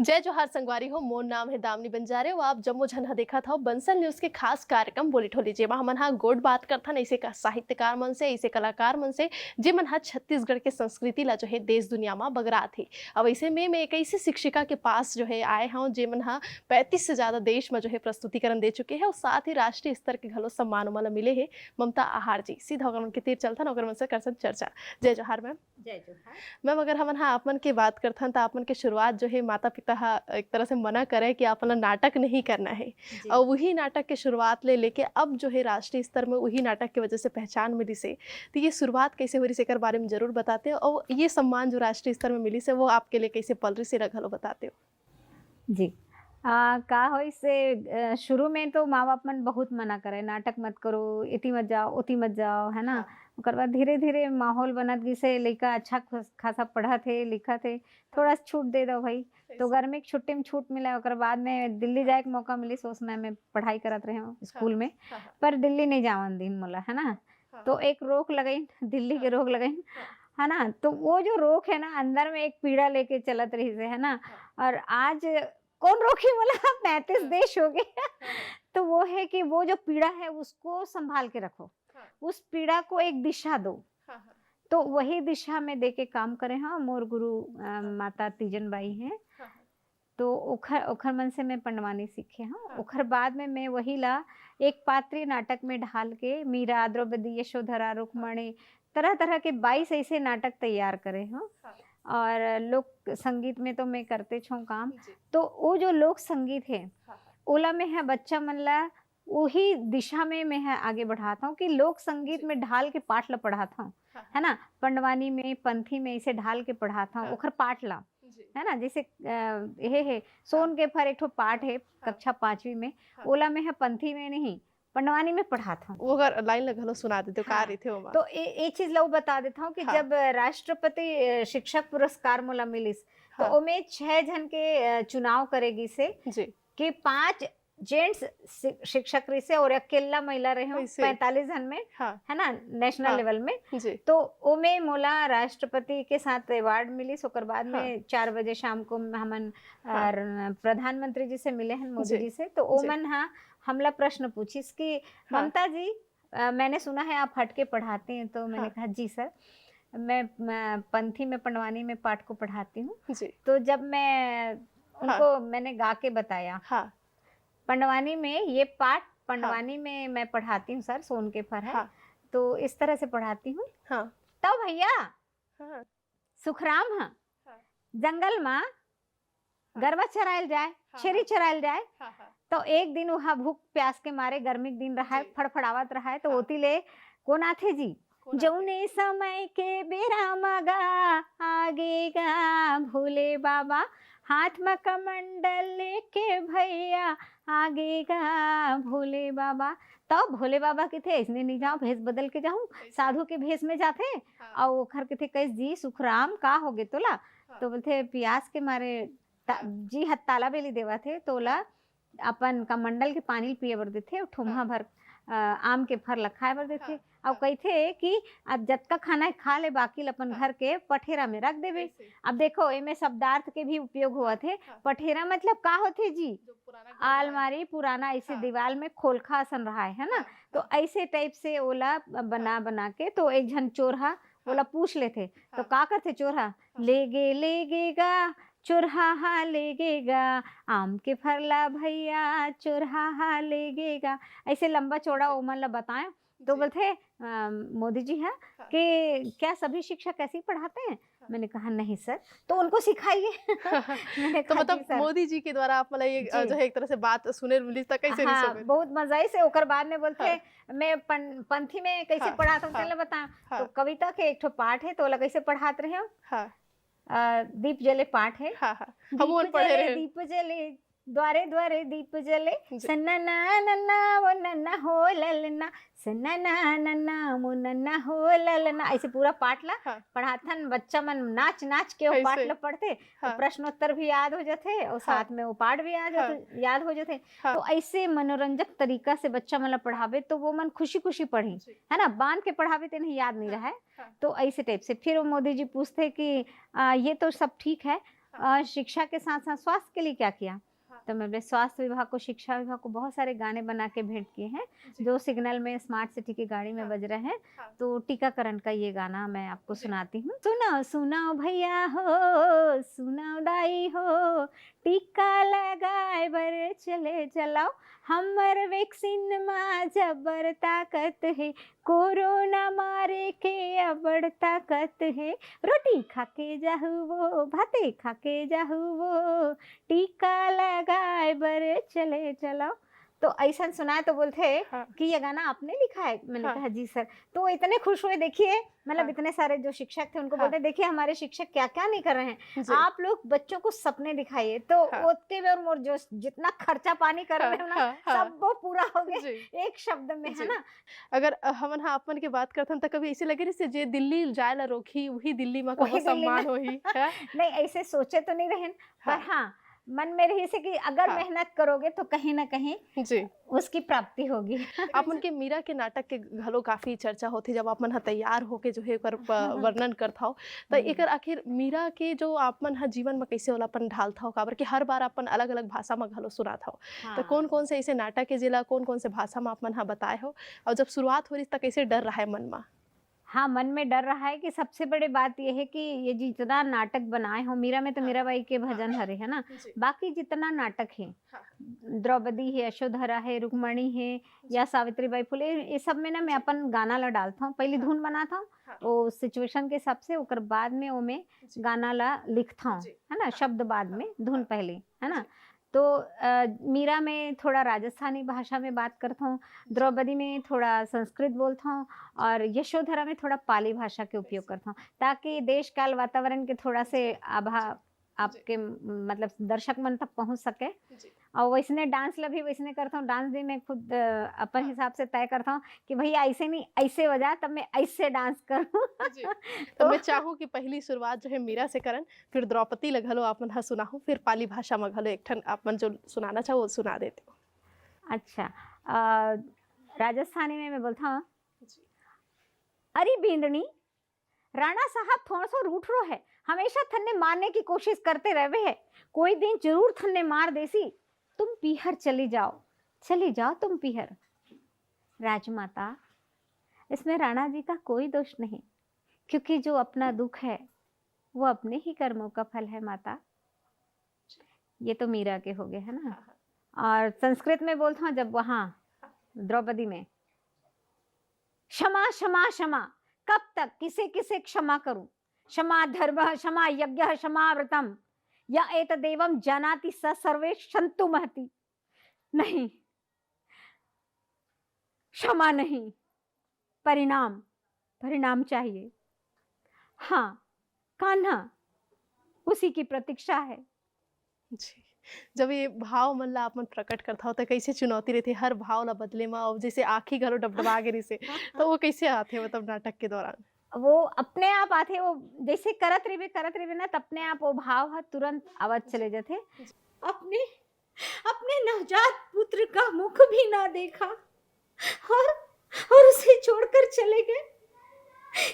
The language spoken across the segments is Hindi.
जय जोहार संगवारी हो। मोर नाम है दामनी बंजारे हो। आप जम्मो झन देखा था बंसल न्यूज के खास कार्यक्रम बोली ठोली जेमा हमन हा गोड बात करथन ऐसे का साहित्यकार मन से, ऐसे कलाकार मन से जे मन हा छत्तीसगढ़ के संस्कृति ला जो है देश दुनिया में बगरा थे। अब ऐसे में एक ऐसी शिक्षिका के पास जो है आए हूँ जे मन हा 35 से ज्यादा देश में जो है प्रस्तुतिकरण दे चुके हैं और साथ ही राष्ट्रीय स्तर के घलो सम्मान वाला मिले है। ममता आहार जी सीधा होकर उनके तीर चलथन और मन से करसन चर्चा। जय जोहार मैम। जय जोहार मैम, अगर हमन हा आपमन की बात करथन तो आपमन के शुरुआत जो है माता पिता हा एक तरह से मना करे कि आपन ला नाटक नहीं करना है जी। और वही नाटक के शुरुआत ले लेके अब जो है राष्ट्रीय स्तर में वही नाटक की वजह से पहचान मिली से, तो ये शुरुआत कैसे हो रही से बारे में जरूर बताते हो और ये सम्मान जो राष्ट्रीय स्तर में मिली से वो आपके लिए कैसे पल रही से रखलो बताते हो। जी का हो इससे शुरू में तो माँ बाप मन बहुत मना करे नाटक मत करो, इति मत जाओ उति मत जाओ, है ना। ओकर बाद धीरे धीरे माहौल बनत गिसे, लइका अच्छा खासा पढ़त हे लिखत हे, थोड़ा छूट दे दो भाई। तो गर्मी की छुट्टी में छूट मिला, ओकर बाद में दिल्ली जाए के मौका मिली। उस समय में पढ़ाई करत रहे हूँ स्कूल में, पर दिल्ली नहीं जावन दिन मोला, है ना। तो एक रोक लगाई, दिल्ली के रोक लगाई, है ना। तो वो जो रोक है ना अंदर में एक पीड़ा लेके चलत रही से, है ना। और आज कौन रोकी बोला 35 देश हो गए। तो वो है कि वो जो पीड़ा है उसको संभाल के रखो, उस पीड़ा को एक दिशा दो। तो वही दिशा में देके काम करे। हाँ, मोर गुरु माता तीजन बाई हैं। तो ओखर मन से मैं पंडवानी सीखे। हाँ, ओखर बाद में मैं वही ला एक पात्रीय नाटक में ढाल के मीरा, द्रौपदी, यशोधरा, रुक्मणी, तरह तरह के 22 ऐसे नाटक तैयार करे। हाँ, और लोक संगीत में तो मैं करते छो काम। तो वो जो लोक संगीत है ओला में है बच्चा मन ला वही दिशा में मैं है आगे बढ़ाता हूँ कि लोक संगीत में ढाल के पाठ ला पढ़ाता हूँ, है ना। पंडवानी में, पंथी में इसे ढाल के पढ़ाता हूँ ओखर पाठ ला, है ना। जैसे ये है सोन के फर एक ठो पाठ है कक्षा 5वीं में, ओला में है पंथी में नहीं पंडवानी में पढ़ाता हूँ। वो अगर लाइन लगलो सुना देते हो का रही थे वो। तो एक चीज लो बता देता हूँ कि जब राष्ट्रपति शिक्षक पुरस्कार मोला मिलिस तो ओमे 6 जन के चुनाव करेगी से कि 5 जेंट्स शिक्षक रही से और अकेला महिला रहे 45 जन में, है ना, नेशनल लेवल में। तो ओमे मोला राष्ट्रपति के साथ अवार्ड मिली। ओकर बाद में 4 बजे शाम को हमन प्रधानमंत्री जी से मिले हैं, मोदी जी से। तो ओमन हमला प्रश्न पूछिस कि ममता जी मैंने सुना है आप हट के पढ़ाते हैं। तो मैंने कहा जी सर, मैं पंथी में पंडवानी में पाठ को पढ़ाती हूँ। तो जब मैं उनको मैंने गा के बताया पंडवानी में ये पाठ पंडवानी में मैं पढ़ाती हूँ सर, सोन के फर है तो इस तरह से पढ़ाती हूँ। तो भैया सुखराम जंगल में गरबा चरायल जाए, छेरी चरायल जाए। तो एक दिन वहाँ भूख प्यास के मारे गर्मी के दिन रहा है, फड़फड़ावत रहा है। तो ओती ले कौन आथे जी, जौने समय के बेरा मगा आगेगा भोले बाबा, हाथ में कमंडल लेके भैया आगेगा भोले बाबा। तो भोले बाबा के थे ऐसने नहीं जाओ, भेष बदल के जाऊं, साधु के भेष में जाते। और ओखर के थे कैस जी सुखराम का हो गे तोला। तो बोलते प्यास के मारे जी हथ ताला बेली देवा थे। तोला अपन कमंडल के पानी पिए बर देते, ठुमहा भर आम के फर लखाए बर देते। अब कहते कि अब जतका खाना है खा ले, बाकी अपन घर के पठेरा में रख देवे। अब देखो इनमें शब्दार्थ के भी उपयोग हुआ थे। पठेरा मतलब का होते जी, आलमारी पुराना ऐसे दीवार में खोलखा असन रहा है ना। तो ऐसे टाइप से ओला बना बना के तो एक जन चोरहा ओला पूछ लेते। तो का करते चोरहा, लेगेगा चोरहा लेगेगा आम के फरला भैया चोरहा लेगेगा। ऐसे लंबा चौड़ा ओमन ला बताएं। तो बोलते मोदी जी है कि क्या सभी शिक्षक ऐसे ही पढ़ाते हैं। मैंने कहा नहीं सर, तो उनको सिखाइए। मैंने तो मतलब मोदी जी के द्वारा आप मतलब ये जो है एक तरह से बात सुने मिली था कैसे। बहुत मजा ही से। ओकर बाद में बोलते मैं पंथी में कैसे पढ़ाता हूँ चलो बता। तो कविता के एक ठो पाठ है तो ओला कैसे पढ़ाते रहे हम। दीप जले पाठ है। दीप जले द्वारे द्वारे दीप जले, सन्ना नन्ना वो नन्ना हो ललना, सन्ना नन्ना वो नन्ना हो ललना। ऐसे पूरा पाठ ला पढ़ाथन। बच्चा मन नाच नाच के वो पाठ ला पढ़ते। तो प्रश्नोत्तर भी याद हो जाते और साथ में वो पाठ भी याद हो जाते। तो ऐसे मनोरंजक तरीका से बच्चा मन ला पढ़ावे तो वो मन खुशी खुशी पढ़ी, है ना। बांध के पढ़ावे तो नहीं याद नहीं रहा है। तो ऐसे टाइप से फिर वो मोदी जी पूछते कि ये तो सब ठीक है, शिक्षा के साथ साथ स्वास्थ्य के लिए क्या किया। तो मैंने स्वास्थ्य विभाग को, शिक्षा विभाग को बहुत सारे गाने बना के भेंट किए हैं जो सिग्नल में स्मार्ट सिटी की गाड़ी में बज रहे हैं। तो टीकाकरण का ये गाना मैं आपको सुनाती हूँ। सुनाओ सुनाओ भैया हो, सुनाओ दाई हो, टीका लगाए बर चले चलाओ, हमर वैक्सीन में जबर ताकत है, कोरोना मारे के अबड़ ताकत है, रोटी खा के जाहू वो, भाते खा के जाहू वो, टीका लगाए बर चले चलाओ। तो ऐसा सुना है तो बोलते कि ये गाना आपने लिखा है। मैंने कहा जी सर। तो वो इतने खुश हुए, देखिए मतलब इतने सारे जो शिक्षक थे उनको बोलते देखिए हमारे शिक्षक क्या क्या नहीं कर रहे हैं, आप लोग बच्चों को सपने दिखाइए। तो ओते और मोर जो जितना खर्चा पानी कर रहे हैं ना सब वो पूरा हो गया एक शब्द में, है ना। अगर हमन अपन के बात करथन त कभी ऐसे लगे जैसे जे दिल्ली जाए ला रोकी वही दिल्ली में कबो सम्मान होही। नहीं ऐसे सोचे तो नहीं रहन, पर हाँ मन में रही से कि अगर मेहनत करोगे तो कहीं ना कहीं जी उसकी प्राप्ति होगी। अपन के मीरा के नाटक के घलो काफी चर्चा होती जब अपन तैयार होके जो है एकर वर्णन करता हो तो एकर आखिर मीरा के जो अपन जीवन में कैसे होला अपन ढालता हो, काबर कि हर बार अपन अलग अलग भाषा में घलो सुनाता हो। तो कौन कौन से ऐसे नाटक के जिला कौन कौन से भाषा में अपन बताए हो, और जब शुरुआत हो रही तब कैसे डर रहा है मन में। हाँ मन में डर रहा है कि सबसे बड़ी बात यह है कि ये जितना नाटक बनाए हो, मीरा में तो मीरा बाई के भजन हरे है ना, बाकी जितना नाटक है, द्रौपदी है, यशोधरा है, रुक्मणी है या सावित्री बाई फुले, ये सब में ना मैं अपन गाना ला डालता हूँ। पहले धुन बनाता हूँ वो सिचुएशन के हिसाब से, उकर बाद में वो मैं गाना ला लिखता हूँ, है ना, शब्द बाद में धुन पहले, है ना। तो मीरा में थोड़ा राजस्थानी भाषा में बात करता हूँ, द्रौपदी में थोड़ा संस्कृत बोलता हूँ, और यशोधरा में थोड़ा पाली भाषा के उपयोग करता हूँ, ताकि देश काल वातावरण के थोड़ा से आभा आपके मतलब दर्शक मन तक पहुँच सके। और वैसने डांस ला भी वैसने करता हूँ, डांस भी मैं खुद अपन हिसाब से तय करता हूँ कि भैया ऐसे नहीं ऐसे बजा तब मैं ऐसे डांस करूँ। तो मैं चाहूँ कि पहली शुरुआत जो है मीरा से करन, फिर द्रौपदी लगलो आपन हाँ सुनाहूँ, फिर पाली भाषा में घलो एक ठन आपन जो सुनाना चाहो वो सुना देते हो। अच्छा राजस्थानी में मैं बोलता हूँ, अरे बींदनी राणा साहब थोड़ा सा रूठ रो है, हमेशा थन्ने मारने की कोशिश करते रहे है, कोई दिन जरूर थन्ने मार देसी, तुम पीहर चली जाओ तुम पीहर। राजमाता इसमें राणा जी का कोई दोष नहीं, क्योंकि जो अपना दुख है वो अपने ही कर्मों का फल है माता। ये तो मीरा के हो गए है ना। और संस्कृत में बोलता हूँ जब वहां द्रौपदी में, क्षमा क्षमा क्षमा, कब तक किसे किसे क्षमा करूं, क्षमा धर्म क्षमा यज्ञ क्षमा व्रतम, या एतदेवं जानाति स सर्वे क्षन्तु महति। नहीं, क्षमा नहीं, परिणाम चाहिए। हाँ कान्हा उसी की प्रतीक्षा है जी। जब ये भाव मन ला अपन प्रकट करता हो तो कैसे चुनौती रहती, हर भाव ला बदले में, और जैसे आँखी घलो डबडबा गिरी से तो वो कैसे आते मतलब नाटक के दौरान। वो अपने आप आते, वो जैसे करत रहे ना, अपने आप वो भाव तुरंत आवाज चले जाते। अपने नवजात पुत्र का मुख भी ना देखा और उसे छोड़कर चले गए।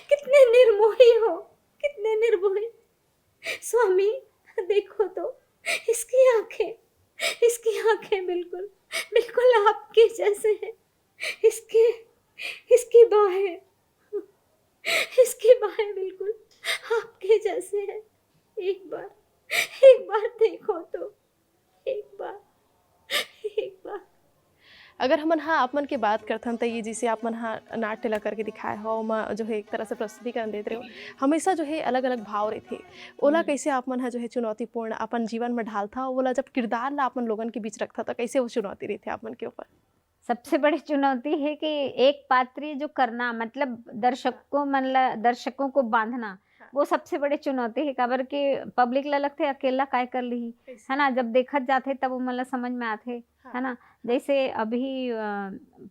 कितने निर्मोही हो, कितने निर्मोही। स्वामी देखो तो इसकी आंखें बिल्कुल आपके जैसे हैं। इसकी बाहें बिल्कुल आपके जैसे हैं। एक बार देखो तो, एक बार। अगर हमन हाँ आप मन की बात करथन तो ये जिसे आप मन हाँ नाट्य ला करके दिखाए हो, मैं जो है एक तरह से प्रस्तुतिकरण देते रहे हो, हमेशा जो है अलग अलग भाव रहे थे, ओला कैसे आप मन हाँ जो है चुनौतीपूर्ण अपन जीवन में ढालता, ओला जब किरदार ला अपन लोगन के बीच रखता तो कैसे वो चुनौती रही थी आप मन के ऊपर। सबसे बड़ी चुनौती है कि एक पात्र जो करना, मतलब दर्शकों को बांधना, वो सबसे बड़ी चुनौती है। काबर के पब्लिक ला लगते अकेला काय कर ली, है ना, जब देखत जाते तब वो मतलब समझ में आते, है ना। जैसे अभी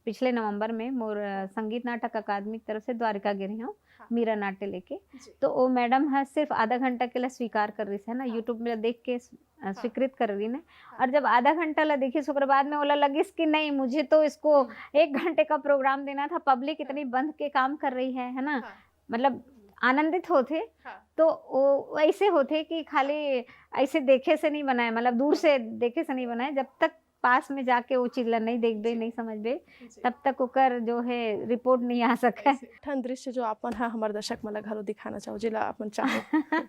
पिछले नवंबर में मोर संगीत नाटक अकादमी की तरफ से द्वारिका गिरी हूँ मीरा नाट्य लेके, तो वो मैडम है सिर्फ आधा घंटा के लिए स्वीकार कर रही है ना, यूट्यूब में देख के स्वीकृत कर रही ने। और जब आधा घंटा ला देखी शुक्र बाद में बोला लगिस कि नहीं, मुझे तो इसको 1 घंटे का प्रोग्राम देना था, पब्लिक इतनी बंद के काम कर रही है ना। मतलब आनंदित होते। तो वो ऐसे होते कि खाली ऐसे देखे से नहीं बनाए, मतलब दूर से देखे से नहीं बनाए, जब तक पास में जाके वो चीज नहीं देखबे नहीं समझबे तब तक ओकर जो है रिपोर्ट नहीं आ सके। ठन दृश्य जो आपन हा हमर दर्शक मन ला घलो दिखाना चाहो जिला अपन चाहो।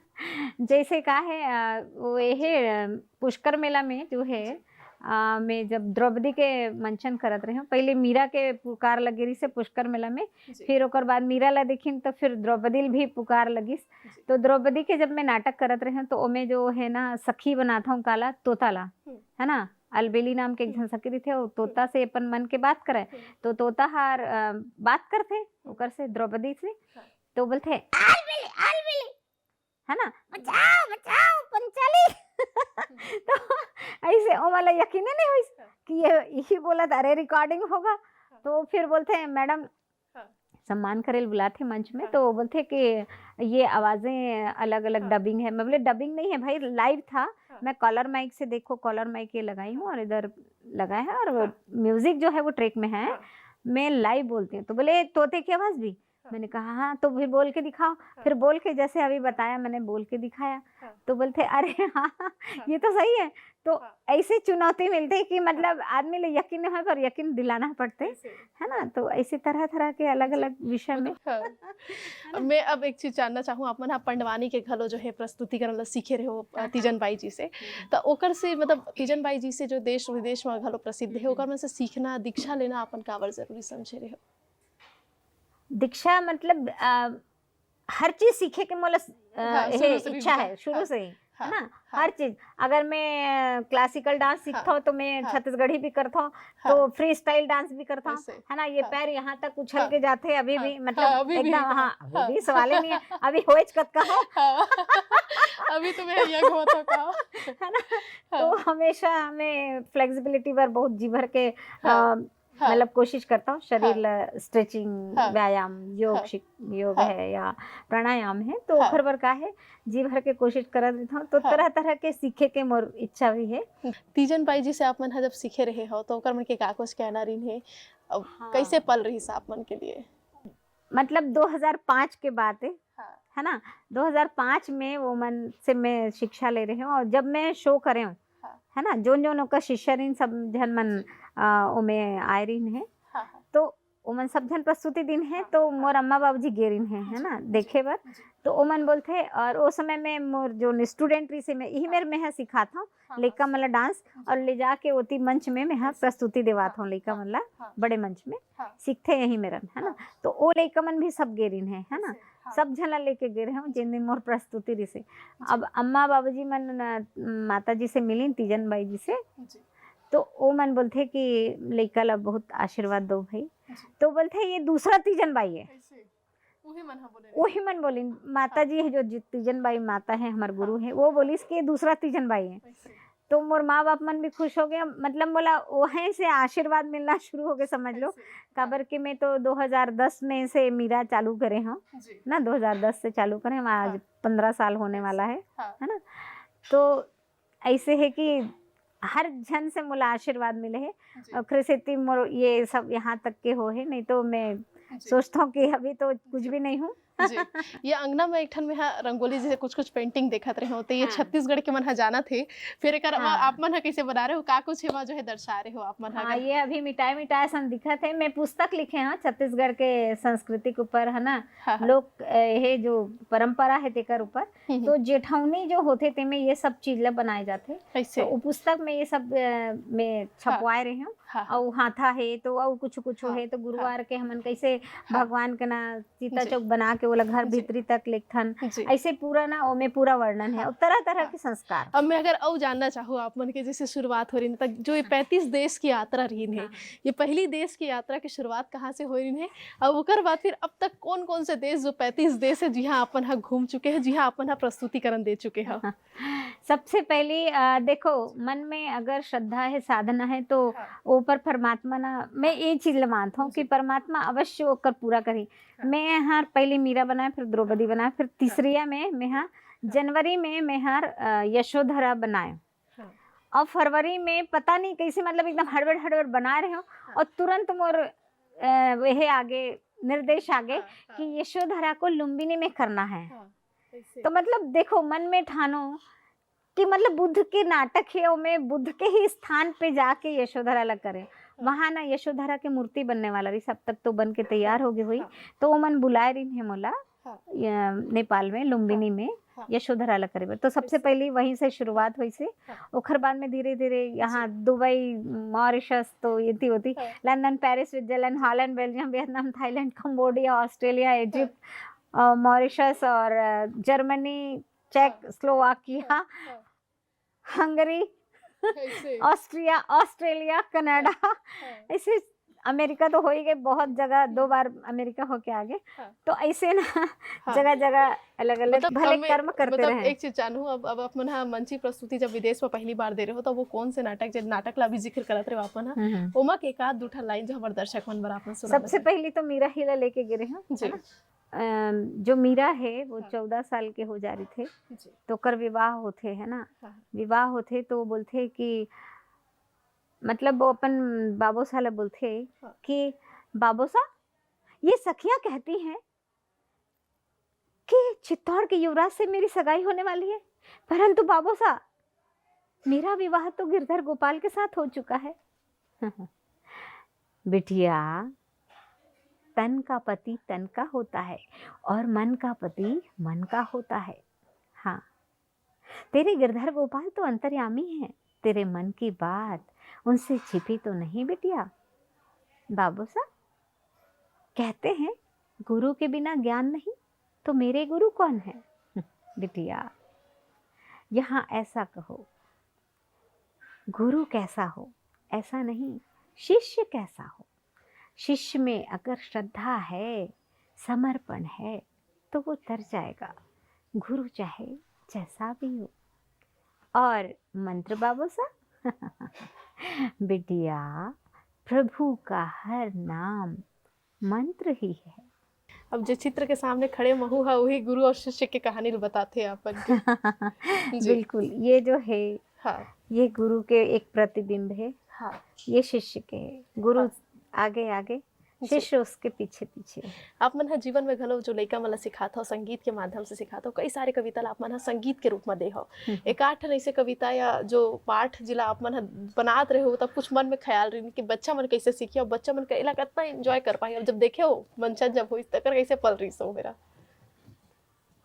जैसे का है वो ये पुष्कर मेला में जो है में जब द्रौपदी के मंचन करत रहे, पहले मीरा के पुकार लगे रही से पुष्कर मेला में, फिर ओकर बाद मीरा ला देखिन तो फिर द्रौपदी भी पुकार लगिस। तो द्रौपदी के जब मैं नाटक करत रहे तो ओमे जो है ना सखी बनाता हूँ काला तोता ला, है ना, अलबेली नाम के एक जन सखी थे, वो तोता से अपन मन के बात करे। तो तोता हार बात करते ओकर से द्रौपदी से, तो बोलते अलबेली अलबेली, है ना, बचाओ बचाओ पंचाली। तो ऐसे ओ वाला यकीन नहीं हुई कि ये यही बोला था, अरे रिकॉर्डिंग होगा। तो फिर बोलते हैं मैडम सम्मान करेल बुलाते मंच में, तो बोलते कि ये आवाजें अलग अलग डबिंग है। मैं बोले डबिंग नहीं है भाई, लाइव था, मैं कॉलर माइक से, देखो कॉलर माइक ये लगाई हूँ और इधर लगाया है और म्यूजिक जो है वो ट्रैक में है, मैं लाइव बोलती हूँ। तो बोले तोते की आवाज भी, मैंने कहा हाँ, तो फिर बोल के दिखाओ। फिर बोल के जैसे अभी बताया मैंने बोल के दिखाया। तो बोलते अरे हाँ ये तो सही है। तो ऐसे चुनौती मिलती है कि मतलब आदमी ले यकीन है पर यकीन दिलाना पड़ते, है ना। तो ऐसी तरह तरह के अलग अलग विषय में। मैं अब एक चीज जानना चाहूँ, अपन हाँ पंडवानी के घलो जो है प्रस्तुतिकरण ला सीखे रहे हो तीजन बाई जी से, तो ओकर से मतलब तीजन बाई जी से जो देश विदेश में घलो प्रसिद्ध है, ओकर में से सीखना दीक्षा लेना अपन काबर जरूरी समझे रहे हो? दीक्षा मतलब हर चीज सीखे के मोला इच्छा है शुरू से ही, है ना। हर चीज, अगर मैं क्लासिकल डांस सीखता हूँ तो मैं छत्तीसगढ़ी भी करता हूँ, तो फ्री स्टाइल डांस भी करता हूँ, है ना। ये पैर यहाँ तक उछल के जाते हैं अभी भी, मतलब एकदम, हाँ अभी भी सवाल ही नहीं है, अभी होएच कत का हो। अभी तो मैं यंग हो तो का, है ना। तो हमेशा हमें फ्लेक्सिबिलिटी पर बहुत जी भर के मतलब कोशिश करता हूँ। शरीर स्ट्रेचिंग व्यायाम योग है या प्राणायाम है, तो ओखर बर का है जी भर के कोशिश कर देता हूँ। तो तरह तरह के सीखे के मोर इच्छा भी है। तीजन बाई जी से आप मन जब सीखे रहे हो तो ओकर मन के का कुछ कहना रही है, कैसे पल रही आप मन के लिए? मतलब 2005 के बात है ना। 2005 में वो मन से मैं शिक्षा ले रही हूँ, और जब मैं शो करे हूँ, है ना, जोन जोन का शिष्य रीन सब जन मन ओमे आए रही है, तो ओमन सब जन प्रस्तुति दिन है, तो मोर अम्मा बाबूजी गेरिन है ना देखे बर। तो ओमन बोलते, और उस समय में मोर जो स्टूडेंट रही से मैं यही मेरे में सिखाता हूँ लड़का मतलब डांस, और ले जाके ओती मंच में मैं प्रस्तुति देवाता हूँ लड़का मतलब बड़े मंच में सीखते यही मेरा, है ना। तो वो लड़का मन भी सब गेरिन है ना, सब झला लेके गिरे हूँ जिन दिन मोर प्रस्तुति रही से। अब अम्मा बाबूजी मन माता जी से मिली तीजन बाई जी से, तो वो मन बोलते कि लड़का ला बहुत आशीर्वाद दो भाई। तो बोलते ये दूसरा तीजन बाई है, वही मन बोली माता जी है जो तीजन बाई माता है हमारे गुरु है, वो बोली कि दूसरा तीजन बाई है। तो मोर माँ बाप मन भी खुश हो गया, मतलब बोला वहीं से आशीर्वाद मिलना शुरू हो गया, समझ लो। काबर के मैं तो 2010 में से मीरा चालू करे हूँ ना, 2010 से चालू करे, आज 15 साल होने वाला है ना। तो ऐसे है कि हर जन से मोला आशीर्वाद मिले है, और कृषि मोर ये सब यहाँ तक के हो है, नहीं तो मैं सोचता हूँ कि अभी तो कुछ भी नहीं हूँ। ये अंगना में एक ठन में रंगोली जैसे कुछ कुछ पेंटिंग देखत रहे होते, ये छत्तीसगढ़ के मन जाना थे, फिर एक आप मन कैसे बना रहे हो, का कुछ है जो है दर्शा रहे हो आप मन? ये अभी मिटाए मिटाए सन दिखत है। मैं पुस्तक लिखे हैं छत्तीसगढ़ के संस्कृति के ऊपर, है ना, लोग ये जो परंपरा है तेकर ऊपर। तो जेठौनी जो होते ते में ये सब चीज ला बनाए जाते, तो पुस्तक में ये सब में छपवाए रहे हूँ। और हाथा है तो और कुछ कुछ है, तो गुरुवार के हमन कैसे भगवान के ना सीता चौक बना के वो घर भीतरी तक लिखथन, ऐसे पूरा ना ओमे पूरा वर्णन है, और तरह तरह के संस्कार। अब मैं अगर और जानना चाहूँ आप मन के जैसे शुरुआत हो रही है, जो ये 35 देश की यात्रा रही है, ये पहली देश की यात्रा की शुरुआत कहाँ से हो रही है, और उकर बाद फिर अब तक कौन कौन से देश, जो 35 देश है जहाँ अपन यहाँ घूम चुके हैं, जहाँ अपन यहाँ प्रस्तुतिकरण दे चुके हैं? सबसे पहले देखो, मन में अगर श्रद्धा है, साधना है, तो ऊपर परमात्मा ना, मैं ये चीज मानता हूँ कि परमात्मा अवश्य होकर पूरा करी। मैं यहाँ पहले मीरा बनाए, फिर द्रौपदी बनाए, फिर तीसरिया में मैं यहाँ जनवरी में मैं यहाँ यशोधरा बनाए, और फरवरी में पता नहीं कैसे मतलब एकदम हड़बड़ हड़बड़ बना रहे हो, और तुरंत मोर वह आगे निर्देश आगे हाँ, कि यशोधरा को लुम्बिनी में करना है। हाँ, ऐसे। तो मतलब देखो मन में ठानो कि मतलब बुद्ध के नाटक है में बुद्ध के ही स्थान पे जाके यशोधरा अलग करें। वहां ना यशोधरा के मूर्ति बनने वाला रही, सब तक तो बन के तैयार हो गई हुई। हाँ, तो वो मन बुलाए रही है मोला हाँ, नेपाल में लुम्बिनी में हाँ, यशोधरा अलग करे। तो सबसे ऐसे। पहले वहीं से शुरुआत हुई से हाँ, ओखर बाद में धीरे धीरे यहाँ दुबई, मॉरिशस तो ये होती, हाँ, London, Paris, Switzerland, Holland, Belgium, Vietnam, Thailand, Cambodia, Australia, Egypt, Mauritius और जर्मनी, चेक, स्लोवाकिया, हाँ, हंगरी, ऐसे। ऑस्ट्रिया, ऑस्ट्रेलिया, कनाडा, हाँ, ऐसे अमेरिका तो हो ही गए, बहुत जगह 2 बार अमेरिका होके आ गए। हाँ, तो ऐसे ना हाँ। जगह जगह अलग अलग मतलब भले हमें कर्म करते मतलब रहे। एक चीज जानू, अब अपन हाँ मंची प्रस्तुति जब विदेश में पहली बार दे रहे हो तो वो कौन से नाटक, जब नाटक ला भी जिक्र करत रहे हो अपन हाँ, ओमा के एक आध दूठा लाइन जो हमारे दर्शक मन बर आपन सुना सबसे पहली तो मीरा हीरा लेके गिरे हैं, जी, है ना। जो मीरा है वो हाँ। 14 साल के हो जा रहे थे, जी, तो कर विवाह होते है ना। हाँ, विवाह होते तो वो बोलते कि मतलब वो अपन बाबू साला बोलते हाँ। कि बाबू सा ये सखियां कहती हैं कि चित्तौड़ के युवराज से मेरी सगाई होने वाली है, परंतु बाबू सा मेरा विवाह तो गिरधर गोपाल के साथ हो चुका है। बिटिया, तन का पति तन का होता है और मन का पति मन का होता है। हाँ, तेरे गिरधर गोपाल तो अंतर्यामी हैं, तेरे मन की बात उनसे छिपी तो नहीं बिटिया। बाबू साहब कहते हैं गुरु के बिना ज्ञान नहीं, तो मेरे गुरु कौन है? बिटिया, यहाँ ऐसा कहो, गुरु कैसा हो ऐसा नहीं, शिष्य कैसा हो। शिष्य में अगर श्रद्धा है, समर्पण है, तो वो तर जाएगा, गुरु चाहे जैसा भी हो। और मंत्र बाबू साहब बिटिया, प्रभु का हर नाम मंत्र ही है। अब जो चित्र के सामने खड़े महू है वही गुरु और शिष्य की कहानी बताते हैं अपन की। जी, बिल्कुल, ये जो है हाँ, ये गुरु के एक प्रतिबिंब है, हाँ, ये शिष्य के है। गुरु हाँ। आगे आगे, शिष्य उसके पीछे पीछे। आप मन जीवन में घलो जो लइका मन सिखाता हो संगीत के माध्यम से सिखाता हो, कई सारे कविता ला आप मन संगीत के रूप में दे हो। एक आठ ऐसे कविता या जो पाठ जिला आप मन बनात रहे हो तब कुछ मन में ख्याल रही कि बच्चा मन कैसे सीखिए और बच्चा मन कैला कितना एंजॉय कर पाए, अब जब देखे हो मंचन जब हो तक कैसे पल रही सो मेरा।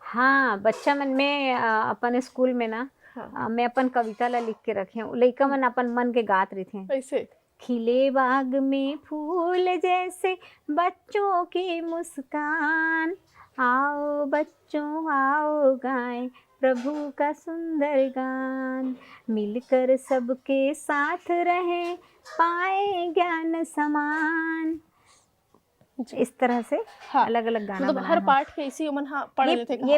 हाँ, बच्चा मन में अपन स्कूल में ना, हाँ, मैं अपन कविता ला लिख के रखे हूँ, लइका मन अपन मन के गात रही थे। ऐसे खिले बाग में फूल जैसे बच्चों की मुस्कान, आओ बच्चों आओ गाएं प्रभु का सुंदर गान, मिलकर सबके साथ रहें पाए ज्ञान समान। इस तरह से हाँ, अलग अलग गाना मतलब बना हर है। पाठ के इसी मन हाँ पढ़ लेते ये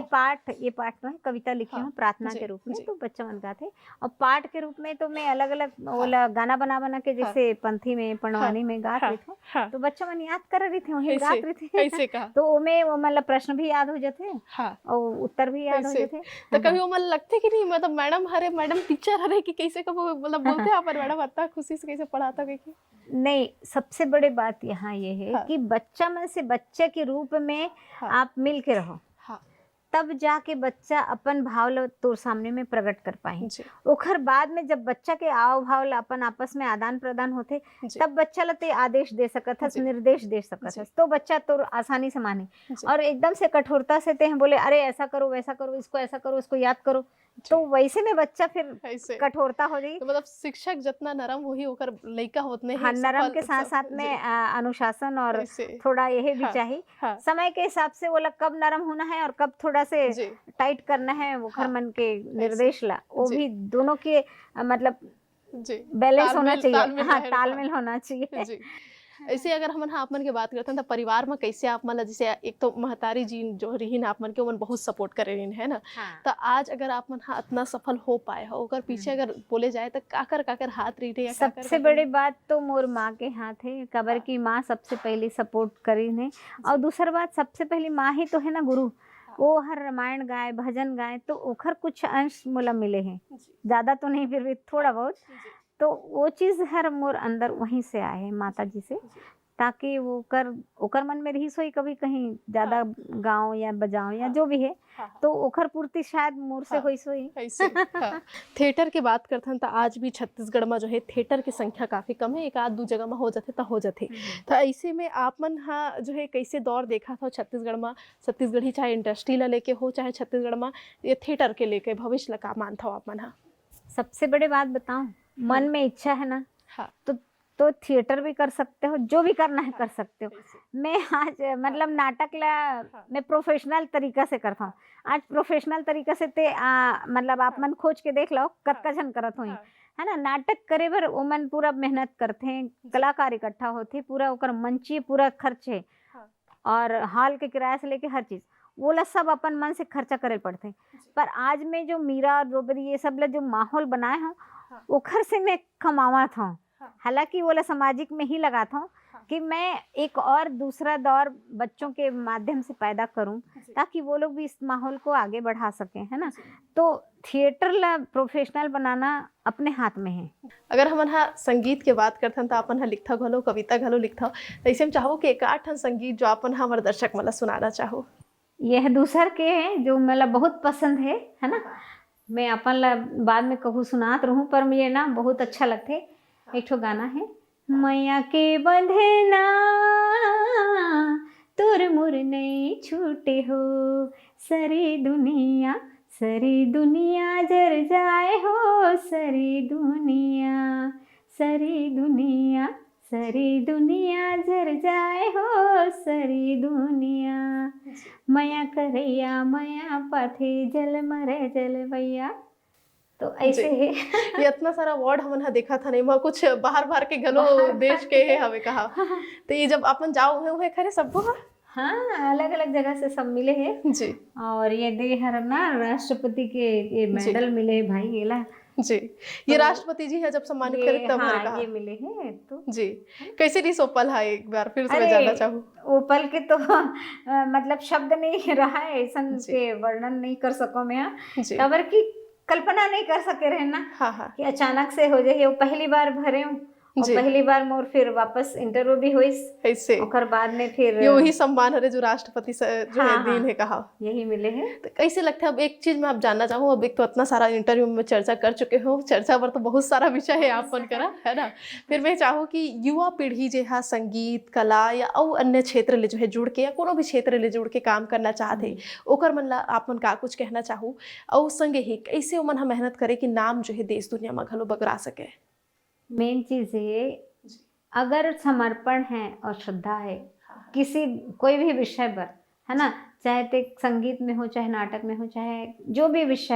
पाठ में कविता लिखी हाँ, हूँ प्रार्थना जी, के रूप में, जी। तो बच्चा मन गाते। और पाठ के रूप में तो मैं अलग अलग गाना बना बना के, जैसे पंथी में पंडवानी में गात रही थी, हाँ, तो बच्चा मन याद कर रही थी, वही ऐसे गात रही थी। कैसे कहा तो वो मतलब प्रश्न भी याद हो जाते हाँ, और उत्तर भी याद हो ऐसे जाते। तो कभी वो मन लगते कि नहीं मतलब मैडम हरे मैडम टीचर हरे कि कैसे कब मतलब बोलते हैं पर मैडम इतना खुशी से कैसे पढ़ाता कि नहीं, सबसे बड़ी बात यहाँ ये है हाँ। कि बच्चा मन से बच्चे के रूप में हाँ। आप मिल के रहो, हाँ, तब जाके बच्चा अपन भाव ला तोर सामने में प्रकट कर पाए। जी, ओखर बाद में जब बच्चा के आव भाव ला अपन आपस में आदान प्रदान होते, जी, तब बच्चा ला ते आदेश दे सकत हस, जी, निर्देश दे सकत जी, हस, तो बच्चा तो आसानी से माने। जी, और एकदम से कठोरता से ते हैं बोले अरे ऐसा करो वैसा करो, इसको ऐसा करो इसको याद करो, तो वैसे में बच्चा फिर ऐसे कठोरता हो जाएगी। तो मतलब शिक्षक जितना नरम वही होकर लइका होतने हाँ, ही नरम सफल के साथ साथ जी, में अनुशासन और ऐसे थोड़ा यह भी हाँ, चाहिए, हाँ, समय के हिसाब से वो लोग कब नरम होना है और कब थोड़ा से जी, टाइट करना है, वो हाँ, घर मन के निर्देश ला, वो जी, भी दोनों के मतलब जी, बैलेंस होना चाहिए। तालमेल हाँ, रहे तालमेल होना चाहिए। जी। ऐसे अगर हमन हाँ आपमन के बात करते हैं तो परिवार में कैसे आप मन ला जैसे एक तो महतारी जी जो रही ना आपमन के ओमन बहुत सपोर्ट करे रही है ना, हाँ। तो आज अगर आप मन हाँ इतना सफल हो पाए हो ओकर पीछे अगर बोले जाए तो काकर हाथ रही या काकर सबसे बड़ी बात तो मोर माँ के हाथ है, कबर की माँ सबसे पहले सपोर्ट करी ने, और दूसरा बात सबसे पहली माँ ही तो है ना गुरु। वो हर रामायण गाए भजन गाए तो ओखर कुछ अंश मोला मिले हैं, ज्यादा तो नहीं फिर भी थोड़ा बहुत, तो वो चीज हर मोर अंदर वहीं से आए है माता जी से। ताकि वो ओकर मन में रही सोई कभी कहीं ज्यादा गाँव या बजाओ या जो भी है, तो ओकर पूर्ति शायद मोर से होई सोई। ऐसे थिएटर की बात करते हैं तो आज भी छत्तीसगढ़ में जो है थिएटर की संख्या काफी कम है, एक आध दो जगह में हो जाते तो हो जाते। तो ऐसे में आप मन हाँ जो है कैसे दौर देखा था छत्तीसगढ़ में, छत्तीसगढ़ी चाहे इंडस्ट्री ला लेके हो चाहे छत्तीसगढ़ में ये थिएटर के लेके भविष्य ला का मानता हो आप मन? हाँ, सबसे बड़ी बात बताऊं, मन में इच्छा है ना, तो थिएटर भी कर सकते हो, जो भी करना है कर सकते हो। मैं आज मतलब नाटक ला मैं प्रोफेशनल तरीका से करता हूँ। आज प्रोफेशनल तरीका से ते मतलब आप मन खोज के देख लो कतका जन करत होई, है ना। नाटक करे बर वो मन पूरा मेहनत करते हैं, कलाकार इकट्ठा होते, पूरा ओकर मंची पूरा खर्च है और हॉल के किराया से लेके हर चीज वो ला सब अपन मन से खर्चा करे पड़ते। पर आज में जो मीरा द्रौपदी ये सब ला जो माहौल बनाए हो ओखर से मैं कमावा था। हालांकि वो ला सामाजिक में ही लगाता हूँ कि मैं एक और दूसरा दौर बच्चों के माध्यम से पैदा करूं ताकि वो लोग भी इस माहौल को आगे बढ़ा सकें, है ना। तो थिएटर ला प्रोफेशनल बनाना अपने हाथ में है। अगर हम हाँ संगीत के बात करते हैं तो अपन हाँ लिखता घलो कविता घलो लिखता, तो ऐसे में चाहो कि एक आठ संगीत जो अपन हमारे दर्शक मतलब सुनाना चाहो। यह दूसर के है जो मतलब बहुत पसंद है ना। मैं अपन ला बाद में कहूँ सुनात रहूं, पर मुझे ना बहुत अच्छा लगते। एक ठो गाना है, मैया के बंधना तुर मुर नहीं छूटे हो, सारी दुनिया जर जाए हो, सारी दुनिया जर जाए हो, सारी दुनिया मैया करैया मैया पाथे जल मरे जल भैया। तो ऐसे है ये इतना सारा वर्ड हमन देखा था नहीं, वहाँ कुछ बाहर के घलो देश के है हमें कहा। तो ये जब अपन जाओ हुए खरे सबको हाँ अलग अलग जगह से सब मिले हैं जी। और ये दे हर ना राष्ट्रपति के ये मेडल मिले भाई गेला जी। ये राष्ट्रपति जी है जब सम्मानित करे तब हाँ, कहा ये मिले हैं। तो जी कैसे रही सो पल है, एक बार फिर से मैं जानना चाहूँ। वो पल के तो मतलब शब्द नहीं रहा है, ऐसा के वर्णन नहीं कर सको मैं। खबर की कल्पना नहीं कर सके रहे ना। हाँ। कि अचानक से हो जाए। वो पहली बार भरे हूँ और पहली बार मोर फिर वापस इंटरव्यू भी हुई ऐसे और बाद में फिर ये वही सम्मान है जो राष्ट्रपति जो है दिन है कहा यही मिले हैं। तो कैसे लगता है? अब एक चीज मैं आप जानना चाहूँ, अब एक तो इतना सारा इंटरव्यू में चर्चा कर चुके हो, चर्चा पर तो बहुत सारा विषय है आप मन करा है ना। फिर मैं चाहूँ कि युवा पीढ़ी जो है संगीत कला या और अन्य क्षेत्र ले जो है जुड़ के या कोनो भी क्षेत्र ले जुड़ के काम करना चाहते ओकर मन ला आप मन का कुछ कहना चाहूँ और संगे ही कैसे मन हम मेहनत करे कि नाम जो है देश दुनिया में घलो बगरा सके। मेन चीज है अगर समर्पण है और श्रद्धा है किसी कोई भी विषय पर, है ना, चाहे ते संगीत में हो चाहे नाटक में हो चाहे जो भी विषय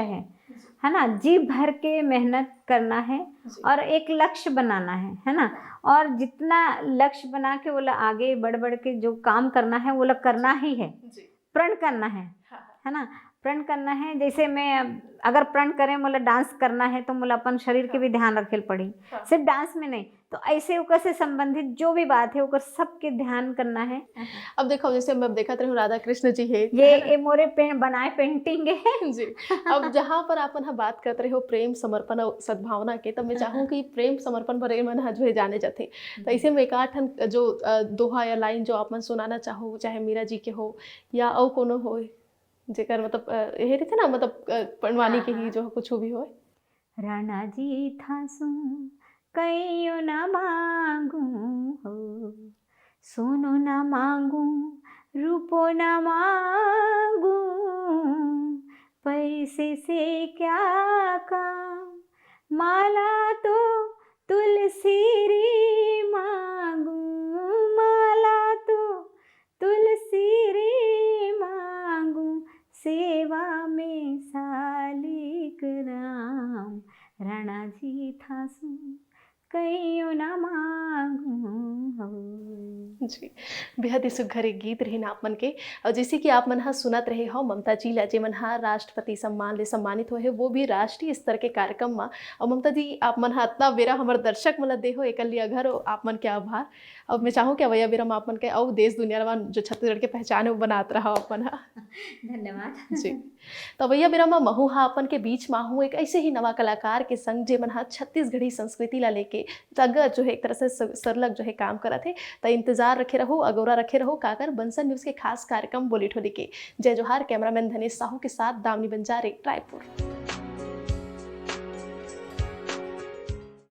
है ना, जी भर के मेहनत करना है और एक लक्ष्य बनाना है ना। और जितना लक्ष्य बना के वो आगे बढ़ के जो काम करना है वो करना ही है, प्रण करना है ना, प्रण करना है। जैसे मैं अगर प्रण करें मतलब डांस करना है तो मतलब अपन शरीर के भी ध्यान रखे पड़ी, सिर्फ डांस में नहीं। तो ऐसे ओकर से संबंधित जो भी बात है ओकर सबके ध्यान करना है। अब देखो जैसे मैं देखा रही हूँ राधा कृष्ण जी है ये मोरे बनाए पेंटिंग है जी। अब जहाँ पर आप बात करते रहे हो प्रेम समर्पण और सद्भावना के, तब मैं चाहूँ कि प्रेम समर्पण पर मन जो है जाने जाते। तो ऐसे में एक आठ जो दोहा या लाइन जो आप मन सुनाना चाहो, चाहे मीरा जी के हो या और कोनो हो जेकर मतलब यही रहते ना, मतलब पढ़वानी के ही जो कुछ भी हो। राणा जी था सुन कईयो ना मांगू हो, सोनो ना मांगू रूपो ना मांगू, पैसे से क्या काम, माला तो तुलसी री मांगू, माला तो तुलसी री मांगू, सेवा में सालिक राम, राणा जी था सुन कईयो ना मांगू। जी, बेहद ही सुघर एक गीत रही आप मन के। और जैसे कि आप मन हा सुनत रहे हो ममता जी ला जे मन हा राष्ट्रपति सम्मान ले सम्मानित होए वो भी राष्ट्रीय स्तर के कार्यक्रम में। और ममता जी आप मन हा इतना बेरा हमार दर्शक मन ला देहो एक लिए अघर आप मन के आभार। अब मैं चाहूँ कि वैया बेरा में आप मन के और देश दुनिया में जो छत्तीसगढ़ के पहचान है वो बनात रहा आप मन हा। धन्यवाद जी, तो भैया मेरा माँ महू हा अपन के बीच में हूँ एक ऐसे ही नवा कलाकार के संग जे मन हा छत्तीसगढ़ी संस्कृति ला लेके तग जो है एक तरह से सरलग जो है काम करत है। तो इंतजार रखे रहो, अगोरा रखे रहो काकर बंसल न्यूज़ के खास कार्यक्रम बोली ठोली के। जय जोहार। कैमरामैन धनेश साहू के साथ दामिनी बंजारे, रायपुर।